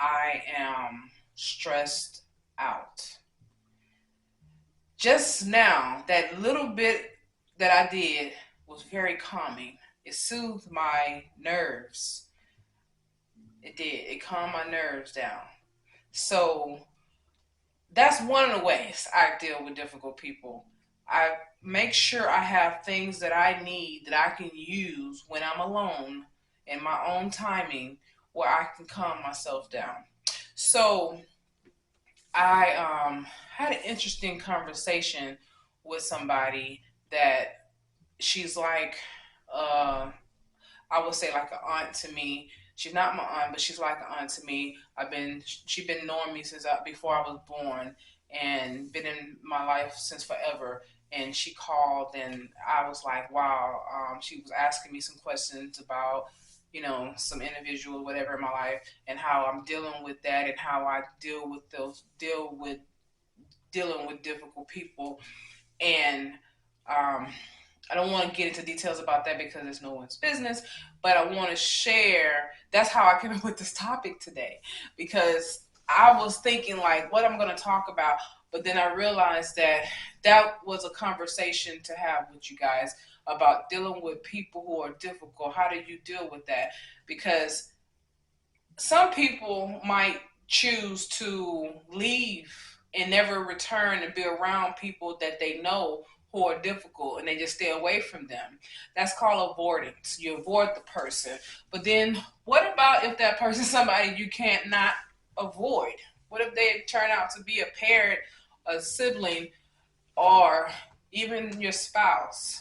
I am stressed out. Just now, that little bit that I did was very calming. It soothed my nerves. It did. It calmed my nerves down. So that's one of the ways I deal with difficult people. I make sure I have things that I need that I can use when I'm alone in my own timing where I can calm myself down. So I had an interesting conversation with somebody that she's like, uh, I would say like an aunt to me. She's not my aunt, but she's like an aunt to me. She's been knowing me since before I was born, and been in my life since forever. And she called, and I was like, wow. She was asking me some questions about, some individual, whatever in my life, and how I'm dealing with that, and how I dealing with difficult people. And um, I don't want to get into details about that because it's no one's business, but I want to share. That's how I came up with this topic today, because I was thinking like what I'm going to talk about, but then I realized that that was a conversation to have with you guys about dealing with people who are difficult. How do you deal with that? Because some people might choose to leave and never return and be around people that they know who are difficult, and they just stay away from them. That's called avoidance. You avoid the person. But then what about if that person is somebody you can't not avoid? What if they turn out to be a parent, a sibling, or even your spouse,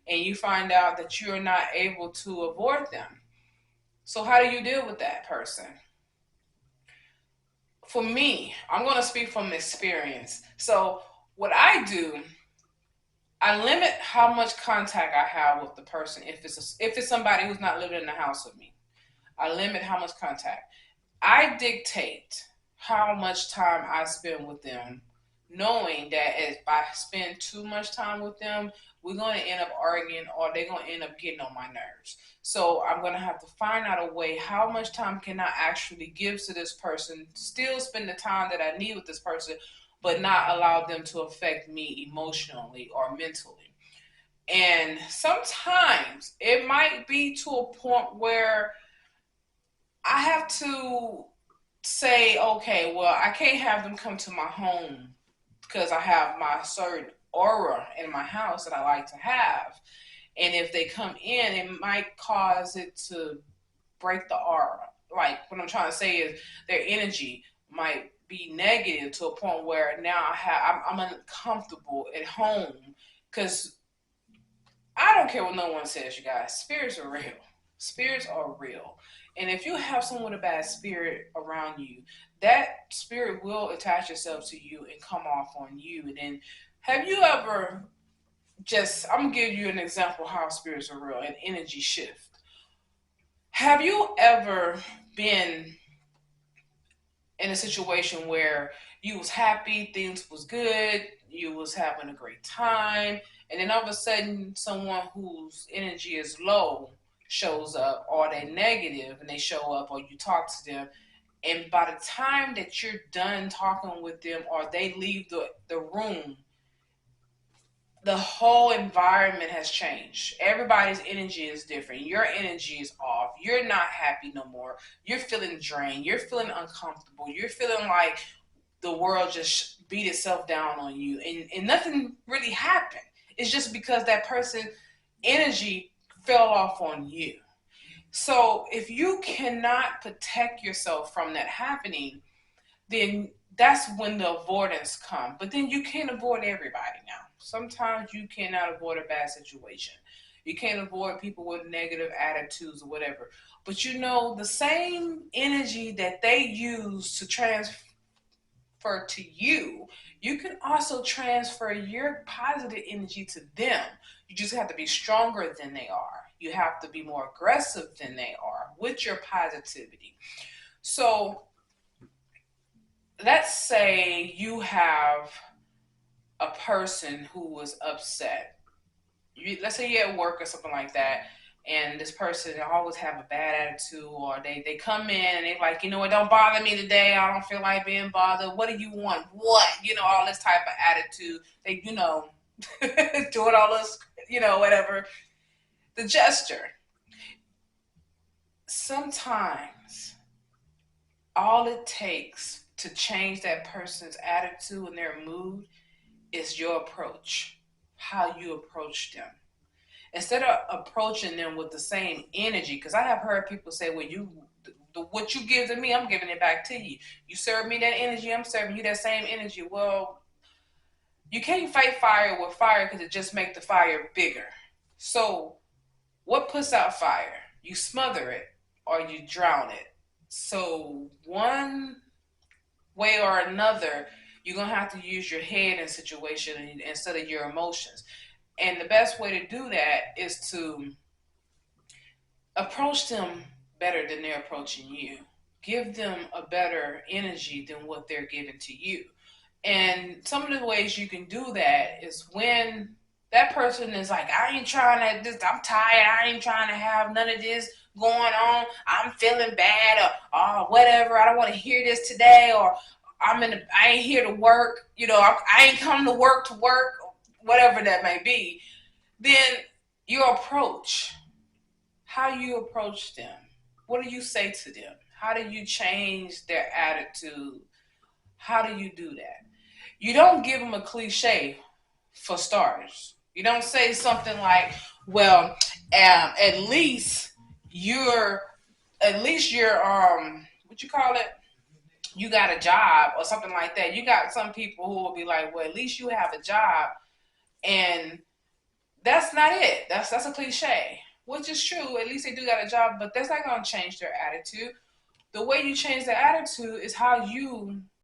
and you find out that you're not able to avoid them? So how do you deal with that person? For me, I'm going to speak from experience. So, what I do, I limit how much contact I have with the person. If it's somebody who's not living in the house with me, I limit how much contact. I dictate how much time I spend with them, knowing that if I spend too much time with them, we're going to end up arguing, or they're going to end up getting on my nerves. So I'm going to have to find out a way how much time can I actually give to this person, still spend the time that I need with this person, but not allow them to affect me emotionally or mentally. And sometimes it might be to a point where I have to say, okay, well, I can't have them come to my home because I have my certain aura in my house that I like to have. And if they come in, it might cause it to break the aura. Like what I'm trying to say is their energy might be negative to a point where now I'm uncomfortable at home because I don't care what no one says, you guys. Spirits are real. Spirits are real. And if you have someone with a bad spirit around you, that spirit will attach itself to you and come off on you. And then, have you ever I'm gonna give you an example how spirits are real and energy shift. Have you ever been in a situation where you was happy, things was good, you was having a great time, and then all of a sudden someone whose energy is low shows up, or they negative and they show up, or you talk to them, and by the time that you're done talking with them or they leave the room, the whole environment has changed. Everybody's energy is different. Your energy is off. You're not happy no more. You're feeling drained. You're feeling uncomfortable. You're feeling like the world just beat itself down on you, and nothing really happened. It's just because that person energy fell off on you. So if you cannot protect yourself from that happening, then that's when the avoidance comes. But then you can't avoid everybody now. Sometimes you cannot avoid a bad situation. You can't avoid people with negative attitudes or whatever. But the same energy that they use to transfer to you, you can also transfer your positive energy to them. You just have to be stronger than they are. You have to be more aggressive than they are with your positivity. So let's say you have a person who was upset. Let's say you're at work or something like that, and this person always have a bad attitude, or they come in and they like, you know what, don't bother me today. I don't feel like being bothered. What do you want? What? You know, all this type of attitude. They, doing all this, whatever. The gesture. Sometimes all it takes to change that person's attitude and their mood is your approach, how you approach them. Instead of approaching them with the same energy, because I have heard people say, well, what you give to me, I'm giving it back to you. You serve me that energy, I'm serving you that same energy. Well, you can't fight fire with fire because it just makes the fire bigger. So what puts out fire? You smother it or you drown it. So one way or another, you're gonna have to use your head in situation instead of your emotions. And the best way to do that is to approach them better than they're approaching you. Give them a better energy than what they're giving to you. And some of the ways you can do that is when that person is like, I ain't trying to this, I'm tired, I ain't trying to have none of this going on. I'm feeling bad or whatever. I don't want to hear this today, or I ain't here to work, I ain't come to work, whatever that may be. Then your approach, how you approach them. What do you say to them? How do you change their attitude? How do you do that? You don't give them a cliche for starters. You don't say something like, well, at least you're, what you call it? You got a job or something like that. You got some people who will be like, well, at least you have a job. And that's not it. That's a cliche, which is true. At least they do got a job, but that's not going to change their attitude. The way you change their attitude is how you